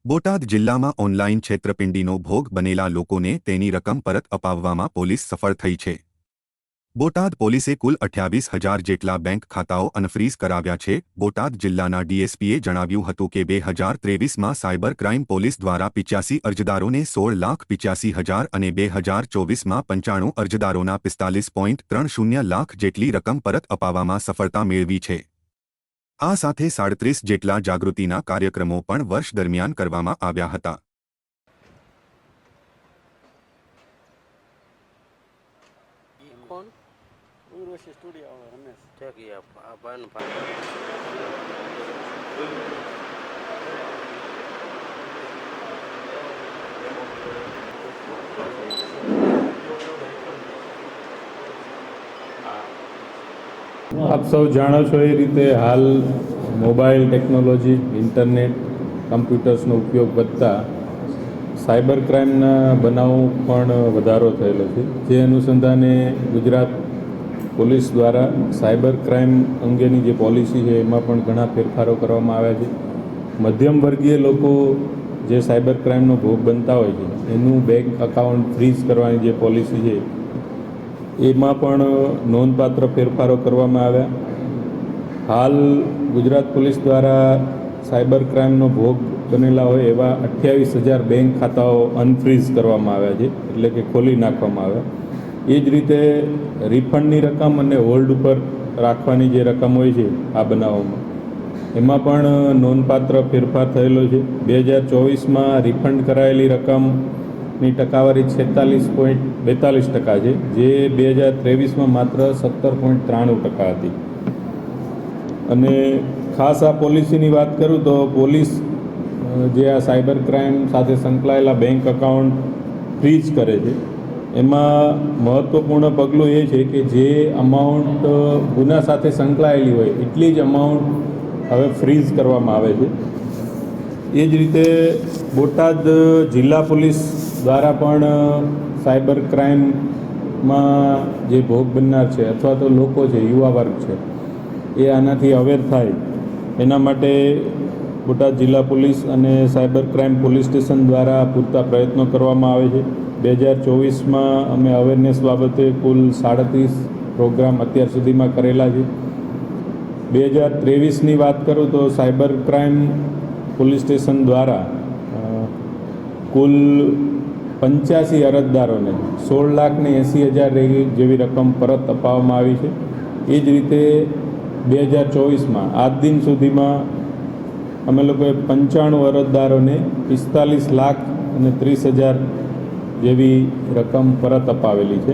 બોટાદ જિલ્લામાં ઓનલાઈન છેતરપિંડીનો ભોગ બનેલા લોકોને તેની રકમ પરત અપાવવામાં પોલીસ સફળ થઈ છે। બોટાદ પોલીસે કુલ 28,000 જેટલા બેંક ખાતાઓ અનફ્રીઝ કરાવ્યા છે। બોટાદ જિલ્લાના ડીએસપીએ જણાવ્યું હતું કે 2023માં સાયબર ક્રાઇમ પોલીસ દ્વારા 85 અરજદારોને 16,85,000 અને 2024માં 95 અરજદારોના 45.30 લાખ જેટલી રકમ પરત અપાવવામાં સફળતા મેળવી છે। આ સાથે 37 જેટલા જાગૃતિના કાર્યક્રમો પણ વર્ષ દરમિયાન કરવામાં આવ્યા હતા। આપ સૌ જાણો છો એ રીતે હાલ મોબાઈલ ટેકનોલોજી, ઇન્ટરનેટ, કમ્પ્યુટર્સનો ઉપયોગ વધતા સાયબર ક્રાઇમના બનાવો પણ વધારો થયેલો છે। જે અનુસંધાને ગુજરાત પોલીસ દ્વારા સાયબર ક્રાઇમ અંગેની જે પોલિસી છે એમાં પણ ઘણા ફેરફારો કરવામાં આવ્યા છે। મધ્યમ વર્ગીય લોકો જે સાયબર ક્રાઇમનો ભોગ બનતા હોય છે એનું બેંક અકાઉન્ટ ફ્રીઝ કરવાની જે પોલિસી છે એમાં પણ નોંધપાત્ર ફેરફારો કરવામાં આવ્યા। હાલ ગુજરાત પોલીસ દ્વારા સાયબર ક્રાઇમનો ભોગ બનેલા હોય એવા 28,000 બેંક ખાતાઓ અનફ્રીઝ કરવામાં આવ્યા છે, એટલે કે ખોલી નાખવામાં આવ્યા। એ જ રીતે રિફંડની રકમ અને હોલ્ડ ઉપર રાખવાની જે રકમ હોય છે આ બનાવોમાં એમાં પણ નોંધપાત્ર ફેરફાર થયેલો છે। 2024માં રિફંડ કરાયેલી રકમની ટકાવારી 46.42% છે, જે 2023માં માત્ર 17.93% હતી। અને ખાસ આ પોલિસીની વાત કરું તો પોલીસ જે આ સાયબર ક્રાઇમ સાથે સંકળાયેલા બેંક અકાઉન્ટ ફ્રીઝ કરે છે એમાં મહત્ત્વપૂર્ણ પગલું એ છે કે જે અમાઉન્ટ ગુના સાથે સંકળાયેલી હોય એટલી જ અમાઉન્ટ હવે ફ્રીઝ કરવામાં આવે છે। એ જ રીતે બોટાદ જિલ્લા પોલીસ દ્વારા પણ સાયબર ક્રાઇમમાં જે ભોગ બનનાર છે અથવા તો લોકો છે, યુવા વર્ગ છે, એ આનાથી અવેર થાય એના માટે બોટાદ જિલ્લા પોલીસ અને સાયબર ક્રાઇમ પોલીસ સ્ટેશન દ્વારા પૂરતા પ્રયત્નો કરવામાં આવે છે। 2024માં અમે અવેરનેસ બાબતે કુલ 37 પ્રોગ્રામ અત્યાર સુધીમાં કરેલા છે। 2023ની વાત કરું તો સાયબર ક્રાઇમ પોલીસ સ્ટેશન દ્વારા કુલ 85 અરજદારોને 16,80,000 જેવી રકમ પરત અપાવવામાં આવી છે। એ જ રીતે 2024માં આજ દિન સુધીમાં અમે લોકોએ 95 અરજદારોને 45,30,000 જેવી રકમ પરત અપાવેલી છે।